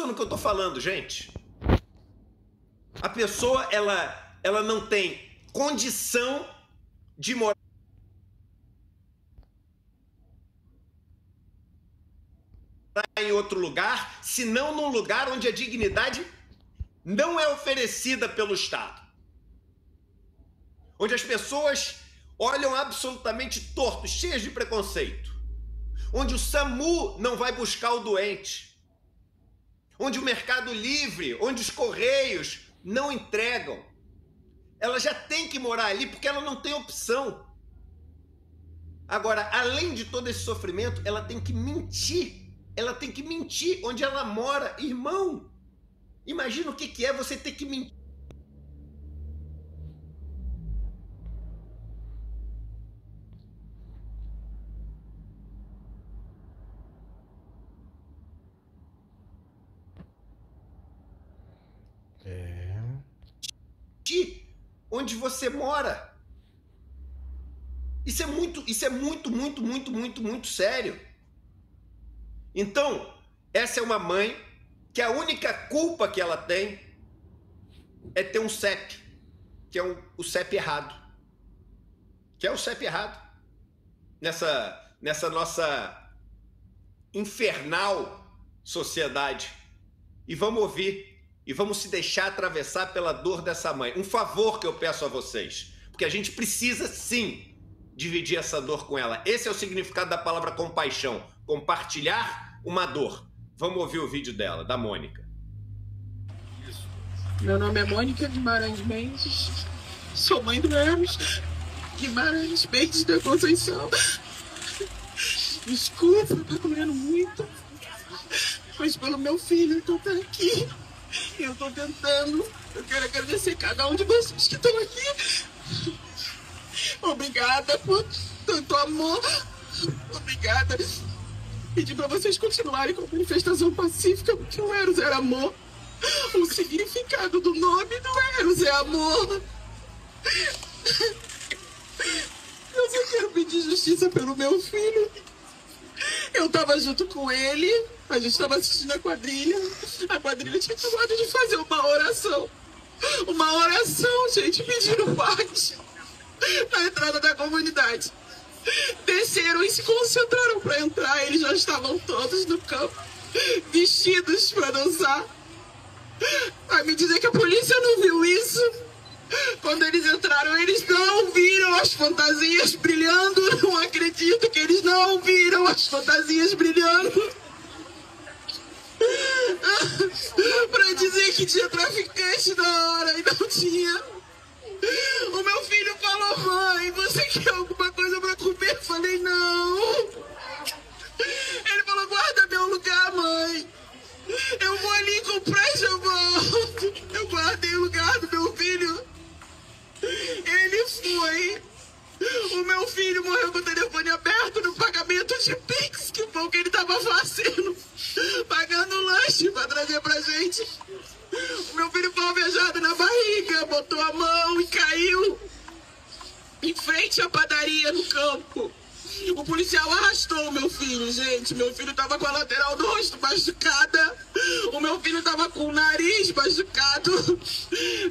atenção no que eu tô falando, gente. A pessoa, ela não tem condição de morar em outro lugar, senão num lugar onde a dignidade não é oferecida pelo Estado. Onde as pessoas olham absolutamente tortos, cheias de preconceito. Onde o SAMU não vai buscar o doente. Onde o Mercado Livre, onde os Correios não entregam. Ela já tem que morar ali porque ela não tem opção. Agora, além de todo esse sofrimento, ela tem que mentir. Ela tem que mentir onde ela mora. Irmão, imagina o que é você ter que mentir. Onde você mora. Isso é muito sério. Então, essa é uma mãe que a única culpa que ela tem é ter um CEP, que é o CEP errado. Que é o CEP errado. Nessa nossa infernal sociedade. E vamos ouvir. E vamos se deixar atravessar pela dor dessa mãe. Um favor que eu peço a vocês. Porque a gente precisa, sim, dividir essa dor com ela. Esse é o significado da palavra compaixão. Compartilhar uma dor. Vamos ouvir o vídeo dela, da Mônica. Meu nome é Mônica Guimarães Mendes. Sou mãe do Eros Guimarães Mendes da Conceição. Desculpa, eu tô comendo muito. Mas pelo meu filho que eu tô aqui. Eu tô tentando. Eu quero agradecer cada um de vocês que estão aqui. Obrigada por tanto amor. Obrigada. Pedi pra vocês continuarem com a manifestação pacífica, porque o Eros era amor. O significado do nome do Eros é amor. Eu só quero pedir justiça pelo meu filho. Eu tava junto com ele. A gente estava assistindo a quadrilha. A quadrilha tinha acabado de fazer uma oração. Uma oração, gente, pedindo paz na entrada da comunidade. Desceram e se concentraram para entrar. Eles já estavam todos no campo, vestidos para dançar. Vai me dizer que a polícia não viu isso? Quando eles entraram, eles não viram as fantasias brilhando. Não acredito que eles não viram as fantasias brilhando. Pra dizer que tinha traficante na hora e não tinha. O meu filho falou: mãe, você quer alguma coisa pra comer? Eu falei: não. Ele falou: guarda meu lugar, mãe. Eu vou ali comprar e já volto. Eu guardei o lugar do meu filho. Ele foi. O meu filho morreu com o telefone aberto no pagamento de Pix, que foi o que ele tava fazendo. Pagando lanche pra trazer pra gente. O meu filho foi alvejado na barriga, botou a mão e caiu em frente à padaria no campo. O policial arrastou o meu filho, gente. Meu filho tava com a lateral do rosto machucada. O meu filho tava com o nariz machucado.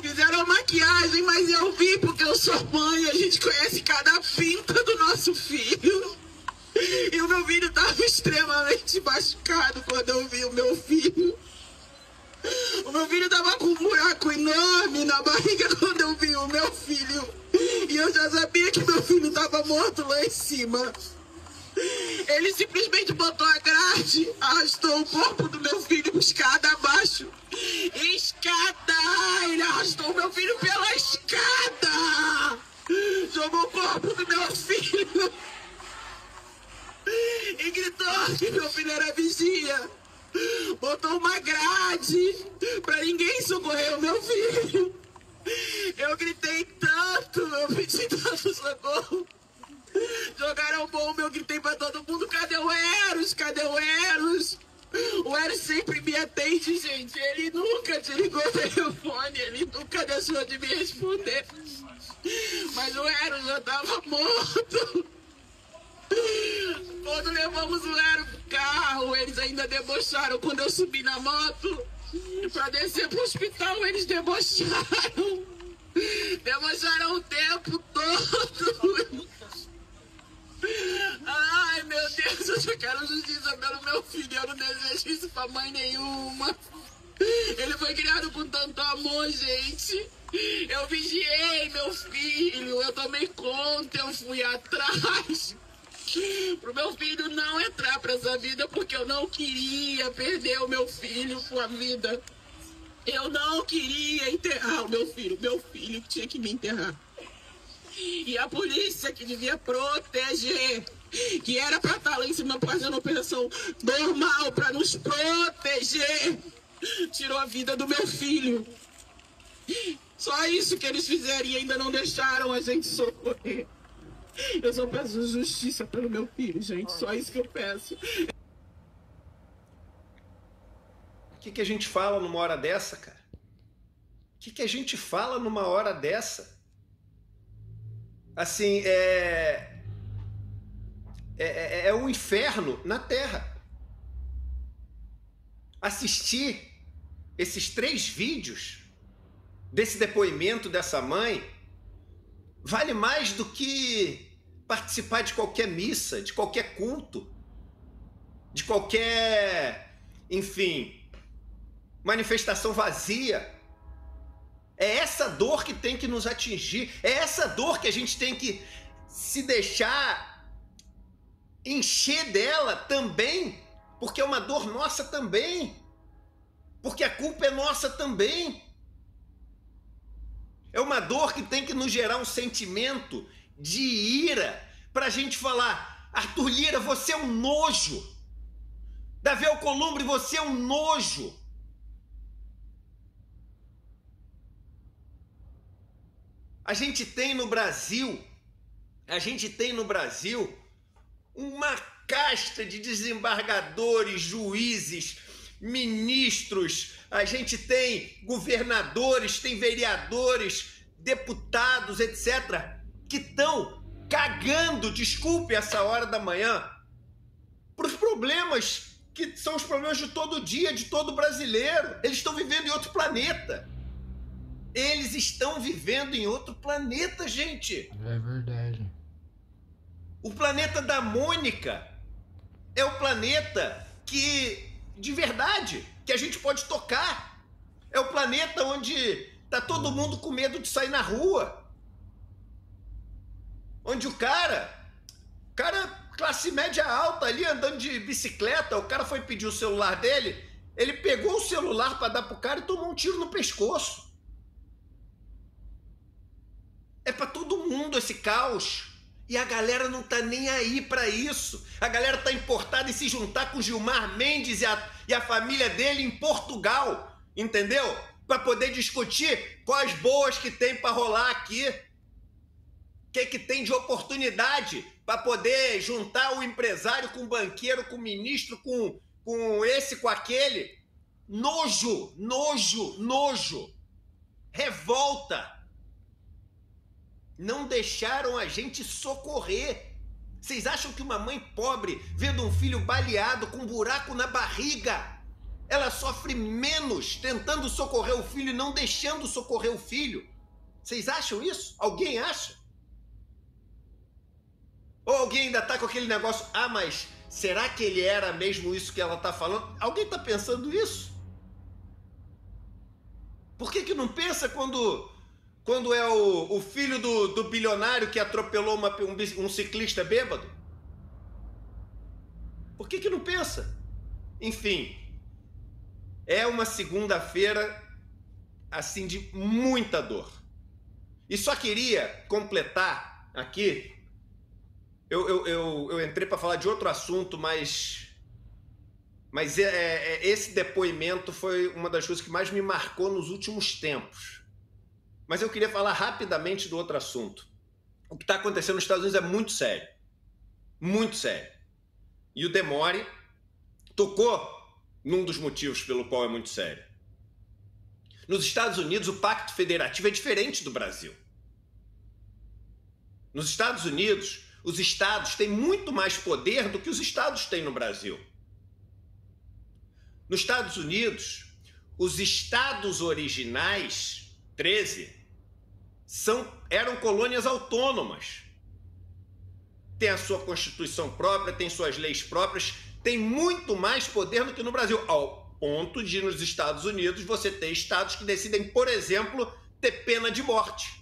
Fizeram maquiagem, mas eu vi porque eu sou mãe. A gente conhece cada pinta do nosso filho. E o meu filho tava extremamente machucado quando eu vi o meu filho. O meu filho tava com um buraco enorme na barriga quando eu vi o meu filho. E eu já sabia que meu filho tava morto lá em cima. Ele simplesmente botou a grade, arrastou o corpo do meu filho escada abaixo. Escada! Ele arrastou o meu filho pela escada! Jogou o corpo do meu filho. E gritou que meu filho era vigia. Botou uma grade pra ninguém socorrer o meu filho. Eu gritei tanto, eu pedi tanto socorro. Jogaram bomba, eu gritei pra todo mundo: cadê o Eros? Cadê o Eros? O Eros sempre me atende, gente. Ele nunca desligou o telefone, ele nunca deixou de me responder. Mas o Eros já tava morto. Quando levamos o Lero pro carro, eles ainda debocharam. Quando eu subi na moto pra descer pro hospital, eles debocharam. Debocharam o tempo todo. Ai, meu Deus, eu só quero justiça pelo meu filho. Eu não desejo isso pra mãe nenhuma. Ele foi criado com tanto amor, gente. Eu vigiei meu filho, eu tomei conta, eu fui atrás pro meu filho não entrar pra essa vida, porque eu não queria perder o meu filho com a vida. Eu não queria enterrar o meu filho que tinha que me enterrar. E a polícia que devia proteger, que era pra estar lá em cima fazendo operação normal pra nos proteger, tirou a vida do meu filho. Só isso que eles fizeram e ainda não deixaram a gente socorrer. Eu só peço justiça pelo meu filho, gente. Só isso que eu peço. O que a gente fala numa hora dessa, cara? O que a gente fala numa hora dessa? Assim, é um inferno na Terra. Assistir esses 3 vídeos desse depoimento dessa mãe vale mais do que participar de qualquer missa, de qualquer culto, de qualquer, enfim, manifestação vazia. É essa dor que tem que nos atingir, é essa dor que a gente tem que se deixar encher dela também, porque é uma dor nossa também, porque a culpa é nossa também. É uma dor que tem que nos gerar um sentimento de ira para a gente falar: Arthur Lira, você é um nojo. Davi Alcolumbre, você é um nojo. A gente tem no Brasil uma casta de desembargadores, juízes, ministros, a gente tem governadores, tem vereadores, deputados, etc., que estão cagando, desculpe essa hora da manhã, para os problemas que são os problemas de todo dia, de todo brasileiro. Eles estão vivendo em outro planeta. Eles estão vivendo em outro planeta, gente. É verdade. O planeta da Mônica é o planeta que, de verdade, que a gente pode tocar. É o planeta onde tá todo mundo com medo de sair na rua. Onde o cara, classe média alta ali, andando de bicicleta, o cara foi pedir o celular dele, ele pegou o celular para dar pro cara e tomou um tiro no pescoço. É para todo mundo esse caos. E a galera não tá nem aí para isso. A galera tá importada em se juntar com Gilmar Mendes e a família dele em Portugal, entendeu? Para poder discutir quais boas que tem para rolar aqui. O que tem de oportunidade para poder juntar o empresário com o banqueiro, com o ministro, com esse, com aquele. Nojo, nojo, nojo. Revolta. Não deixaram a gente socorrer. Vocês acham que uma mãe pobre, vendo um filho baleado com um buraco na barriga, ela sofre menos tentando socorrer o filho e não deixando socorrer o filho? Vocês acham isso? Alguém acha? Ou alguém ainda tá com aquele negócio: ah, mas será que ele era mesmo isso que ela tá falando? Alguém tá pensando isso? Por que não pensa quando é o filho do bilionário que atropelou um ciclista bêbado? Por que não pensa? Enfim, é uma segunda-feira assim de muita dor. E só queria completar aqui, eu entrei para falar de outro assunto, mas esse depoimento foi uma das coisas que mais me marcou nos últimos tempos. Mas eu queria falar rapidamente do outro assunto. O que está acontecendo nos Estados Unidos é muito sério. Muito sério. E o Demore tocou num dos motivos pelo qual é muito sério. Nos Estados Unidos, o pacto federativo é diferente do Brasil. Nos Estados Unidos, Os estados têm muito mais poder do que os estados têm no Brasil. Nos Estados Unidos, os estados originais, 13, eram colônias autônomas. Tem a sua constituição própria, tem suas leis próprias, tem muito mais poder do que no Brasil, ao ponto de nos Estados Unidos você ter estados que decidem, por exemplo, ter pena de morte.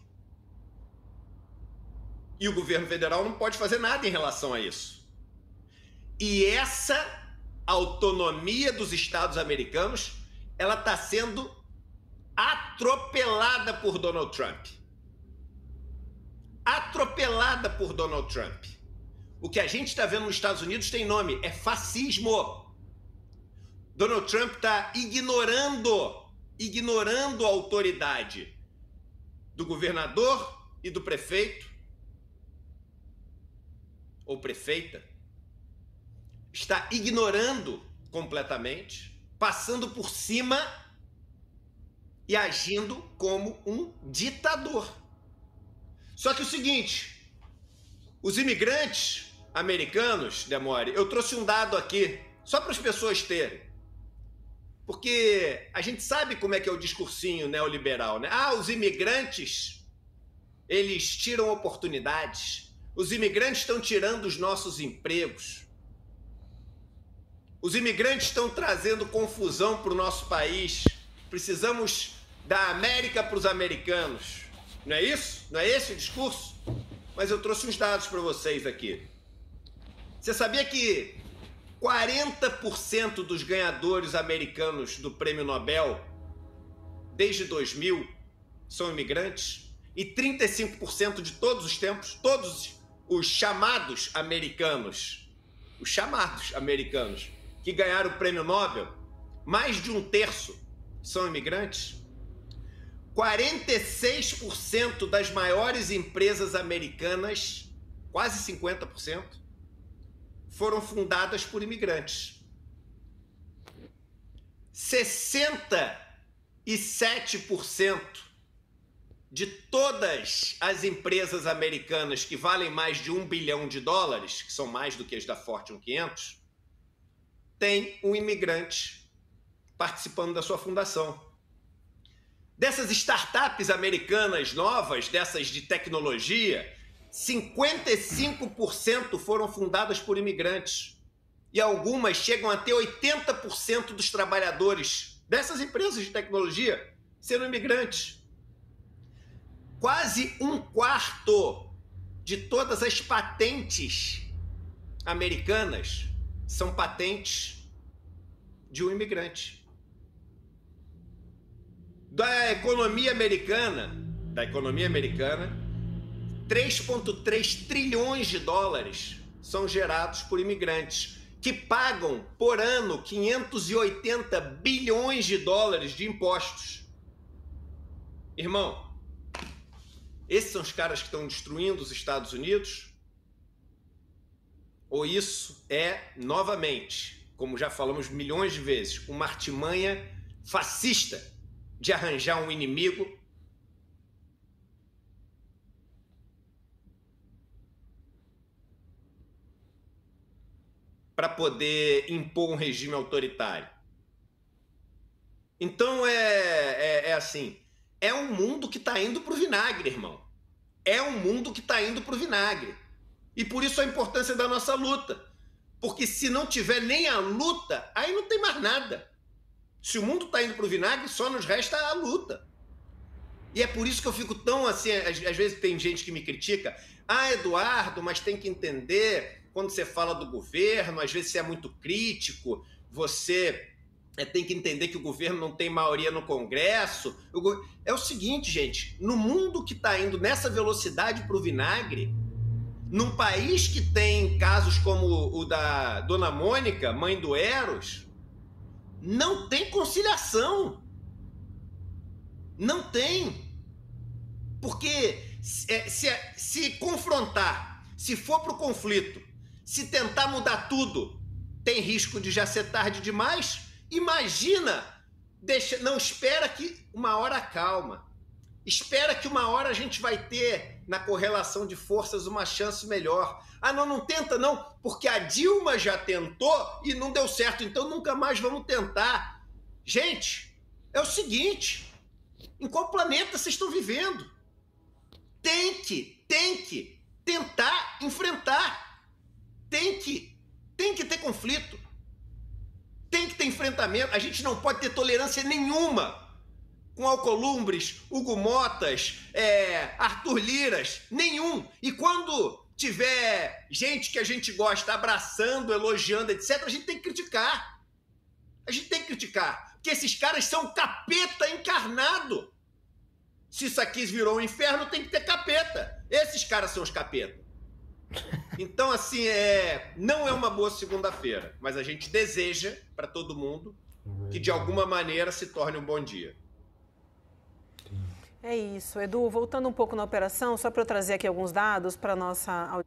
E o governo federal não pode fazer nada em relação a isso. E essa autonomia dos estados americanos, ela está sendo atropelada por Donald Trump. Atropelada por Donald Trump. O que a gente está vendo nos Estados Unidos tem nome, é fascismo. Donald Trump está ignorando a autoridade do governador e do prefeito, ou prefeita, está ignorando completamente, passando por cima e agindo como um ditador. Só que o seguinte, os imigrantes americanos, Demore, eu trouxe um dado aqui, só para as pessoas terem, porque a gente sabe como é que é o discursinho neoliberal, né? Ah, os imigrantes, eles tiram oportunidades, os imigrantes estão tirando os nossos empregos, os imigrantes estão trazendo confusão para o nosso país, precisamos da América para os americanos. Não é isso? Não é esse o discurso? Mas eu trouxe uns dados para vocês aqui. Você sabia que 40% dos ganhadores americanos do Prêmio Nobel, desde 2000, são imigrantes? E 35% de todos os tempos, todos os chamados americanos, que ganharam o Prêmio Nobel, mais de um terço são imigrantes? 46% das maiores empresas americanas, quase 50%, foram fundadas por imigrantes. 67% de todas as empresas americanas que valem mais de $1 bilhão, que são mais do que as da Fortune 500, tem um imigrante participando da sua fundação. Dessas startups americanas novas, dessas de tecnologia, 55% foram fundadas por imigrantes. E algumas chegam a ter 80% dos trabalhadores dessas empresas de tecnologia sendo imigrantes. Quase um quarto de todas as patentes americanas são patentes de um imigrante. Da economia americana, 3,3 trilhões de dólares são gerados por imigrantes, que pagam por ano 580 bilhões de dólares de impostos. Irmão, esses são os caras que estão destruindo os Estados Unidos? Ou isso é, novamente, como já falamos milhões de vezes, uma artimanha fascista de arranjar um inimigo para poder impor um regime autoritário? Então é assim, é um mundo que está indo para o vinagre, irmão. É um mundo que está indo para o vinagre. E por isso a importância da nossa luta. Porque se não tiver nem a luta, aí não tem mais nada. Se o mundo está indo para o vinagre, só nos resta a luta. E é por isso que eu fico tão assim, às vezes tem gente que me critica. Ah, Eduardo, mas tem que entender, quando você fala do governo, às vezes você é muito crítico, você tem que entender que o governo não tem maioria no Congresso. É o seguinte, gente, no mundo que está indo nessa velocidade para o vinagre, num país que tem casos como o da Dona Mônica, mãe do Eros, não tem conciliação. Não tem. Porque se confrontar, se for para o conflito, se tentar mudar tudo, tem risco de já ser tarde demais. Imagina, não espera que uma hora calma. Espera que uma hora a gente vai ter, na correlação de forças, uma chance melhor. Ah, não tenta não, porque a Dilma já tentou e não deu certo, então nunca mais vamos tentar. Gente, é o seguinte, em qual planeta vocês estão vivendo? Tem que tentar enfrentar. Tem que ter conflito. Tem que ter enfrentamento. A gente não pode ter tolerância nenhuma com Alcolumbres, Hugo Motas, Arthur Liras, nenhum. E quando tiver gente que a gente gosta abraçando, elogiando, etc., a gente tem que criticar. A gente tem que criticar. Porque esses caras são capeta encarnado. Se isso aqui virou um inferno, tem que ter capeta. Esses caras são os capetas. Então, assim, não é uma boa segunda-feira, mas a gente deseja para todo mundo que, de alguma maneira, se torne um bom dia. É isso. Edu, voltando um pouco na operação, só para eu trazer aqui alguns dados para a nossa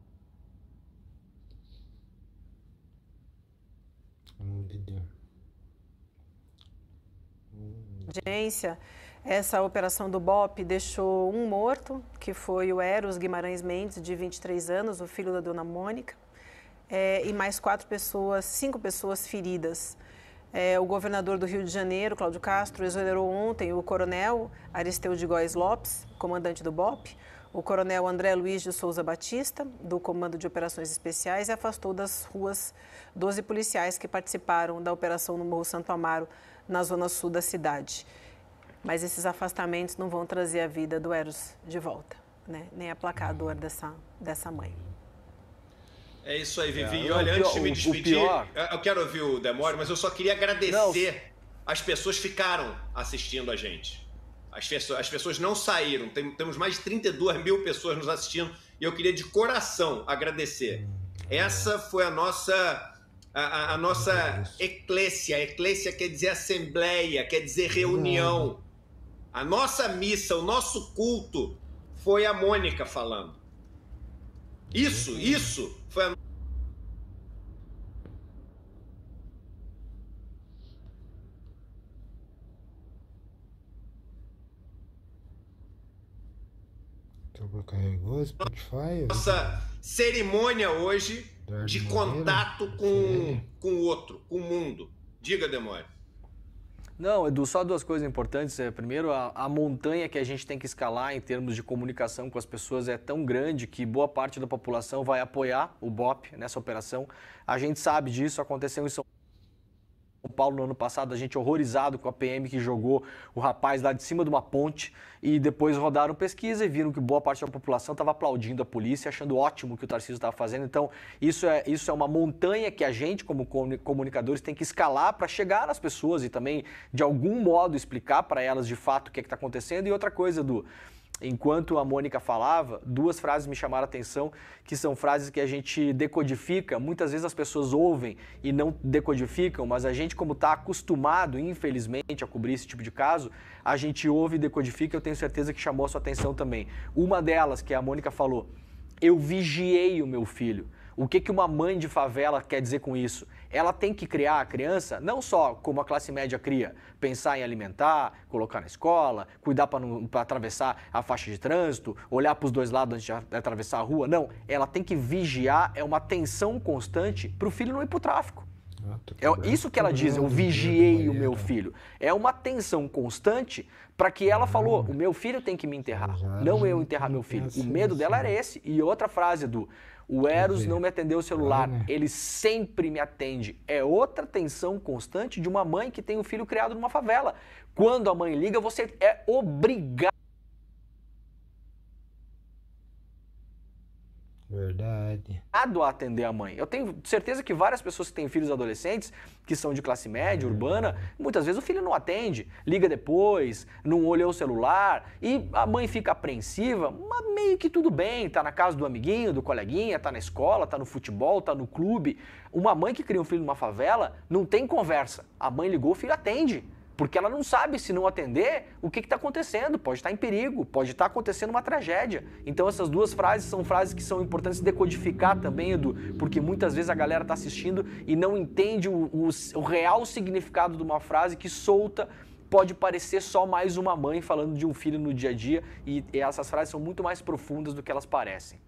audiência. Essa operação do BOPE deixou um morto, que foi o Eros Guimarães Mendes, de 23 anos, o filho da dona Mônica, e mais 5 pessoas feridas. O governador do Rio de Janeiro, Cláudio Castro, exonerou ontem o coronel Aristeu de Góes Lopes, comandante do BOPE, o coronel André Luiz de Souza Batista, do Comando de Operações Especiais, e afastou das ruas 12 policiais que participaram da operação no Morro Santo Amaro, na zona sul da cidade. Mas esses afastamentos não vão trazer a vida do Eros de volta, né? Nem aplacar a dor dessa mãe. É isso aí, Vivi. E olha, antes de me despedir, eu quero ouvir o Demório, mas eu só queria agradecer. As pessoas ficaram assistindo a gente. As pessoas não saíram. Temos mais de 32 mil pessoas nos assistindo e eu queria de coração agradecer. Essa foi a nossa eclésia. Eclésia quer dizer assembleia, quer dizer reunião. A nossa missa, o nosso culto foi a Mônica falando. Isso foi a... Carregou o Spotify? Nossa cerimônia hoje de contato com o outro, com o mundo. Diga, Demório. Não, Edu, só duas coisas importantes. Primeiro, a montanha que a gente tem que escalar em termos de comunicação com as pessoas é tão grande que boa parte da população vai apoiar o BOPE nessa operação. A gente sabe disso, aconteceu em São Paulo no ano passado, a gente horrorizado com a PM que jogou o rapaz lá de cima de uma ponte e depois rodaram pesquisa e viram que boa parte da população estava aplaudindo a polícia, achando ótimo o que o Tarcísio estava fazendo. Então, isso é uma montanha que a gente, como comunicadores, tem que escalar para chegar nas pessoas e também, de algum modo, explicar para elas de fato o que está acontecendo. E outra coisa, Edu, enquanto a Mônica falava, duas frases me chamaram a atenção, que são frases que a gente decodifica. Muitas vezes as pessoas ouvem e não decodificam, mas a gente, como está acostumado, infelizmente, a cobrir esse tipo de caso, a gente ouve e decodifica. Eu tenho certeza que chamou a sua atenção também. Uma delas, que a Mônica falou: eu vigiei o meu filho. O que uma mãe de favela quer dizer com isso? Ela tem que criar a criança, não só como a classe média cria, pensar em alimentar, colocar na escola, cuidar para atravessar a faixa de trânsito, olhar para os dois lados antes de atravessar a rua. Não, ela tem que vigiar, é uma atenção constante para o filho não ir para o tráfico. É isso que ela diz, eu vigiei o meu filho. É uma atenção constante para que ela falou, o meu filho tem que me enterrar, não eu enterrar meu filho. O medo dela era esse. E outra frase, Edu: o Eros não me atendeu o celular, ele sempre me atende. É outra tensão constante de uma mãe que tem um filho criado numa favela. Quando a mãe liga, você é obrigado. Verdade. A atender a mãe. Eu tenho certeza que várias pessoas que têm filhos adolescentes, que são de classe média, urbana, muitas vezes o filho não atende, liga depois, não olhou o celular e a mãe fica apreensiva, mas meio que tudo bem, tá na casa do amiguinho, do coleguinha, tá na escola, tá no futebol, tá no clube. Uma mãe que cria um filho numa favela não tem conversa. A mãe ligou, o filho atende. Porque ela não sabe, se não atender, o que está acontecendo. Pode estar em perigo, pode estar acontecendo uma tragédia. Então essas duas frases são frases que são importantes decodificar também, Edu, porque muitas vezes a galera está assistindo e não entende o real significado de uma frase que solta pode parecer só mais uma mãe falando de um filho no dia a dia, e essas frases são muito mais profundas do que elas parecem.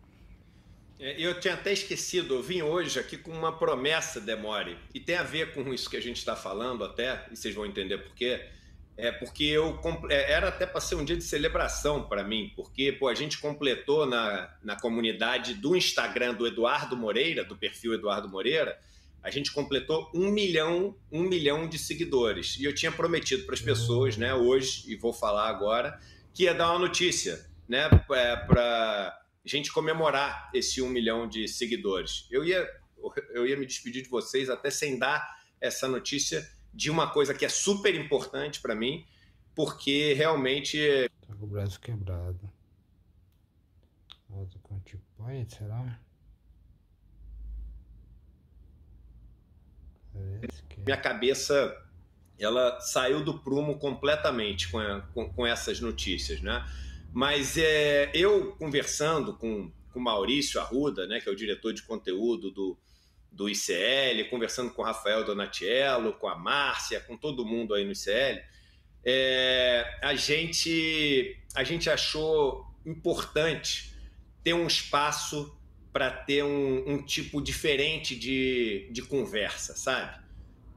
Eu tinha até esquecido, eu vim hoje aqui com uma promessa, Demore, e tem a ver com isso que a gente está falando até, e vocês vão entender por quê. Porque era até para ser um dia de celebração para mim, porque pô, a gente completou na comunidade do Instagram do Eduardo Moreira, do perfil Eduardo Moreira, a gente completou 1 milhão de seguidores. E eu tinha prometido para as pessoas, né, hoje, e vou falar agora, que ia dar uma notícia, né, para a gente comemorar esse 1 milhão de seguidores. Eu ia me despedir de vocês até sem dar essa notícia de uma coisa que é super importante para mim, porque realmente... Tá com o braço quebrado. Volta com tipo, será? Minha cabeça, ela saiu do prumo completamente com essas notícias, né? Mas eu conversando com o Maurício Arruda, né, que é o diretor de conteúdo do ICL, conversando com o Rafael Donatiello, com a Márcia, com todo mundo aí no ICL, a gente achou importante ter um espaço para ter um tipo diferente de conversa, sabe?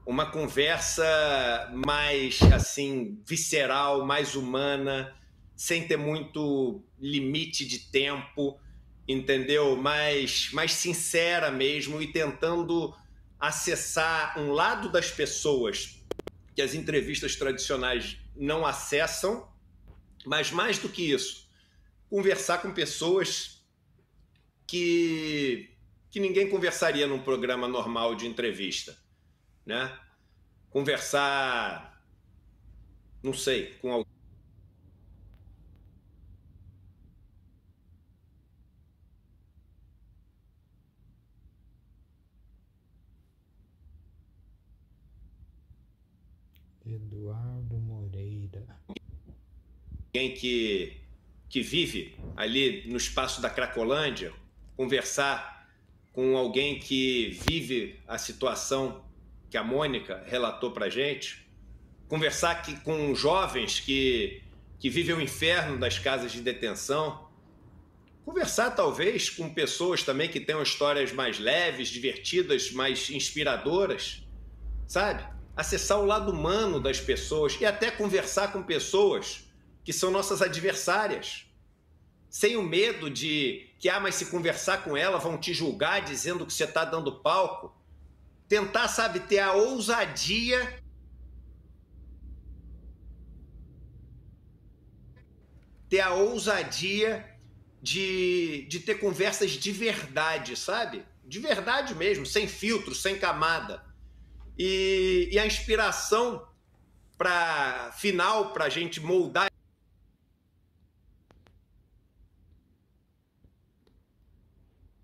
Uma conversa mais, assim, visceral, mais humana, sem ter muito limite de tempo, entendeu? Mais sincera mesmo, e tentando acessar um lado das pessoas que as entrevistas tradicionais não acessam, mas mais do que isso, conversar com pessoas que ninguém conversaria num programa normal de entrevista, né? Conversar, não sei, com alguém. Eduardo Moreira. Alguém que vive ali no espaço da Cracolândia, conversar com alguém que vive a situação que a Mônica relatou para a gente, conversar com jovens que vivem o inferno das casas de detenção, conversar talvez com pessoas também que tenham histórias mais leves, divertidas, mais inspiradoras, sabe? Acessar o lado humano das pessoas e até conversar com pessoas que são nossas adversárias, sem o medo de que, mas se conversar com ela vão te julgar dizendo que você está dando palco. Tentar, sabe, ter a ousadia de ter conversas de verdade, sabe? De verdade mesmo, sem filtro, sem camada. E a inspiração final para a gente moldar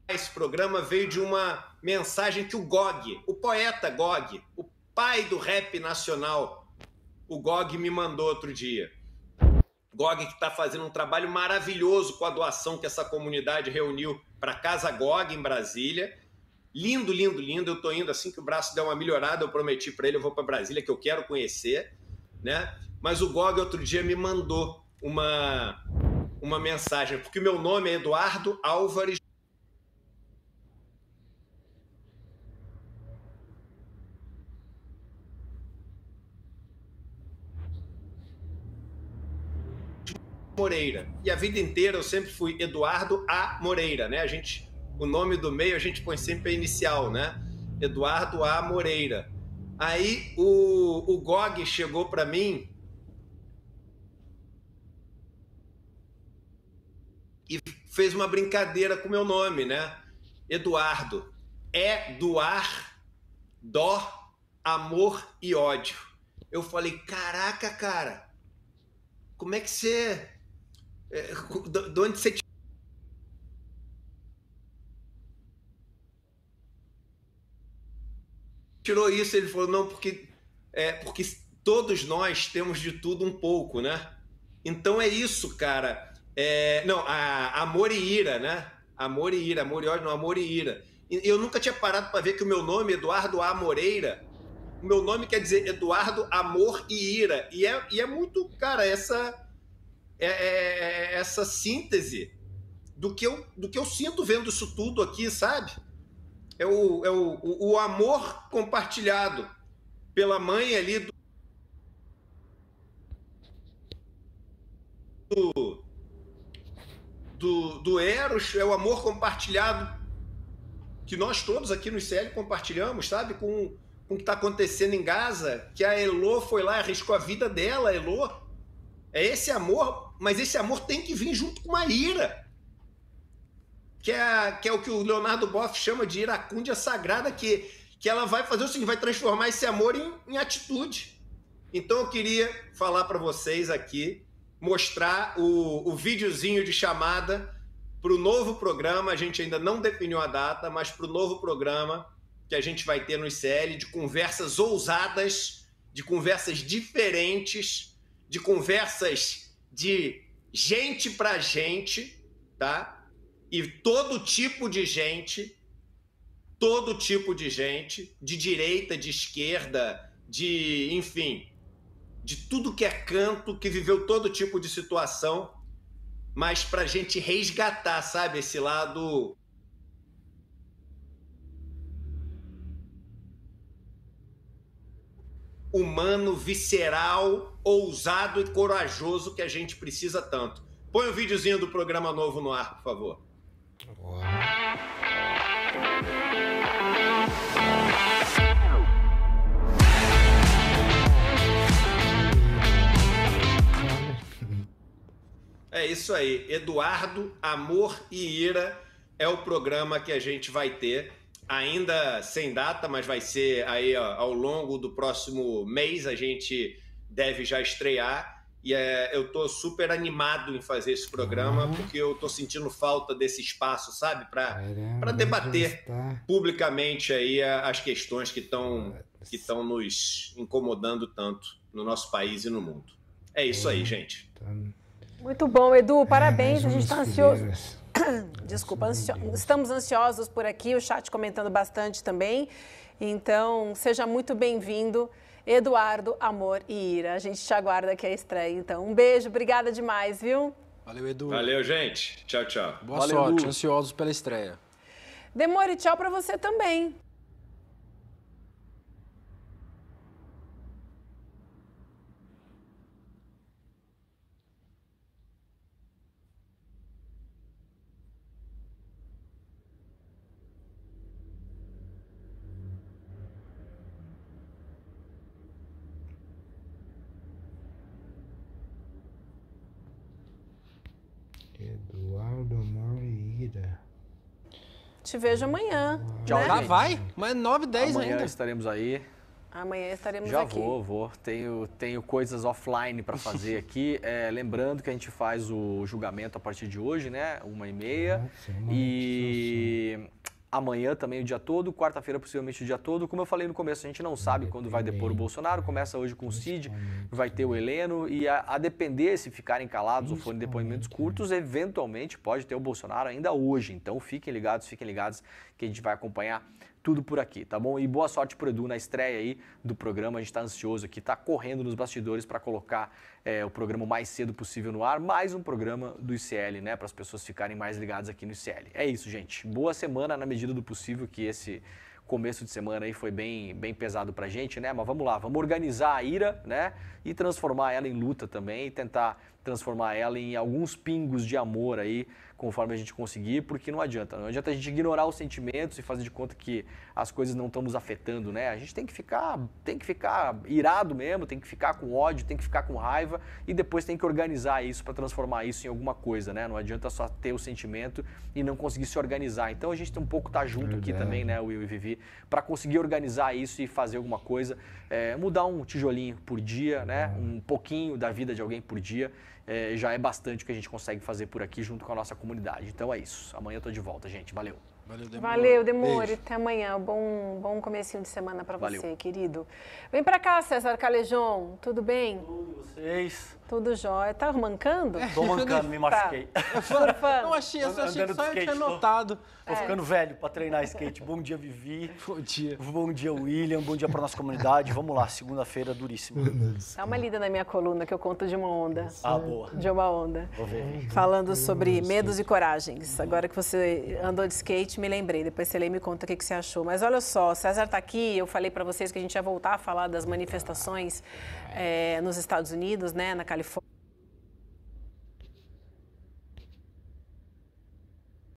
esse programa veio de uma mensagem que o Gog, o poeta Gog, o pai do rap nacional, o Gog me mandou outro dia. Gog que está fazendo um trabalho maravilhoso com a doação que essa comunidade reuniu para a Casa Gog em Brasília. Lindo, lindo, lindo. Eu estou indo assim que o braço der uma melhorada, eu prometi para ele, eu vou para Brasília, que eu quero conhecer, né? Mas o Gog outro dia me mandou uma mensagem, porque o meu nome é Eduardo Álvares Moreira. E a vida inteira eu sempre fui Eduardo A. Moreira, né? O nome do meio a gente põe sempre a inicial, né? Eduardo A. Moreira. Aí o Gog chegou para mim e fez uma brincadeira com o meu nome, né? Eduardo. Doar, dó, amor e ódio. Eu falei, caraca, cara, como é que você... De onde você tirou isso? Ele falou, não, porque todos nós temos de tudo um pouco, né? Então é isso, cara. Não, amor e ira, né? Amor e ira, amor e ódio, não, amor e ira. Eu nunca tinha parado para ver que o meu nome, Eduardo A. Moreira, o meu nome quer dizer Eduardo, amor e ira. E é muito, cara, essa síntese do que eu sinto vendo isso tudo aqui, sabe? É o amor compartilhado pela mãe ali do Eros, é o amor compartilhado que nós todos aqui no ICL compartilhamos, sabe? Com o que está acontecendo em Gaza, que a Elô foi lá e arriscou a vida dela, a Elô. É esse amor, mas esse amor tem que vir junto com uma ira, que é o que o Leonardo Boff chama de iracúndia sagrada, que ela vai fazer o seguinte, vai transformar esse amor em atitude. Então eu queria falar para vocês aqui, mostrar o videozinho de chamada para o novo programa, a gente ainda não definiu a data, mas para o novo programa que a gente vai ter no ICL, de conversas ousadas, de conversas diferentes, de conversas de gente para gente, tá? E todo tipo de gente, de direita, de esquerda, enfim, de tudo que é canto, que viveu todo tipo de situação, mas para a gente resgatar, sabe, esse lado humano, visceral, ousado e corajoso que a gente precisa tanto. Põe o videozinho do programa novo no ar, por favor. É isso aí, Eduardo, Amor e Ira é o programa que a gente vai ter, ainda sem data, mas vai ser aí ao longo do próximo mês, a gente deve já estrear, e eu tô super animado em fazer esse programa, porque eu tô sentindo falta desse espaço, sabe, para debater publicamente aí as questões que estão nos incomodando tanto no nosso país e no mundo. É isso aí, gente. Muito bom, Edu, parabéns, a gente está ansioso. Desculpa, estamos ansiosos por aqui, o chat comentando bastante também. Então, seja muito bem-vindo, Eduardo, Amor e Ira. A gente te aguarda aqui a estreia. Então, um beijo, obrigada demais, viu? Valeu, Edu. Valeu, gente. Tchau, tchau. Boa sorte, ansiosos pela estreia. Demore, tchau para você também. Eduardo, Amor e Ira. Te vejo amanhã. Tchau, né? Já vai? Mas 9h10 ainda. Amanhã estaremos aí. Amanhã estaremos Já aqui. vou. Tenho coisas offline para fazer aqui. Lembrando que a gente faz o julgamento a partir de hoje, né? 1h30. E amanhã também o dia todo, quarta-feira possivelmente o dia todo. Como eu falei no começo, a gente não sabe quando vai depor o Bolsonaro. Começa hoje com o Cid, vai ter o Heleno. E a depender se ficarem calados ou forem depoimentos curtos, eventualmente pode ter o Bolsonaro ainda hoje. Então fiquem ligados que a gente vai acompanhar tudo por aqui, tá bom? E boa sorte pro Edu na estreia aí do programa, a gente tá ansioso aqui, tá correndo nos bastidores para colocar o programa o mais cedo possível no ar, mais um programa do ICL, né, para as pessoas ficarem mais ligadas aqui no ICL. É isso, gente. Boa semana na medida do possível, que esse começo de semana aí foi bem pesado pra gente, né? Mas vamos lá, vamos organizar a ira, né? E transformar ela em luta também e tentar transformar ela em alguns pingos de amor aí, conforme a gente conseguir, porque não adianta a gente ignorar os sentimentos e fazer de conta que as coisas não estão nos afetando, né? A gente tem que ficar irado mesmo, tem que ficar com ódio, tem que ficar com raiva e depois tem que organizar isso para transformar isso em alguma coisa, né? Não adianta só ter o sentimento e não conseguir se organizar. Então a gente tem um pouco junto aqui também, né, Will e Vivi, para conseguir organizar isso e fazer alguma coisa, mudar um tijolinho por dia, né? Um pouquinho da vida de alguém por dia. Já é bastante o que a gente consegue fazer por aqui junto com a nossa comunidade. Então é isso. Amanhã eu tô de volta, gente. Valeu! Valeu, Demore. Valeu, Demore. Beijo. Até amanhã. Bom comecinho de semana para Valeu. você, querido. Vem para cá, César Calejon. Tudo bem? Vocês? Tudo jóia. Tá mancando? Tô mancando, me machuquei. Surfando. Não achei, eu achei Andando que de só eu tinha skate, tô- notado. Tô ficando velho pra treinar skate. Bom dia, Vivi. Bom dia. Bom dia, William. Bom dia pra nossa comunidade. Vamos lá, segunda-feira duríssima. Dá uma lida na minha coluna que eu conto de uma onda. Ah, boa. De uma onda. Vou ver. Falando sobre medos e coragens. Agora que você andou de skate, me lembrei. Depois você lê e me conta o que você achou. Mas olha só, César está aqui. Eu falei para vocês que a gente ia voltar a falar das manifestações nos Estados Unidos, né, na Califórnia.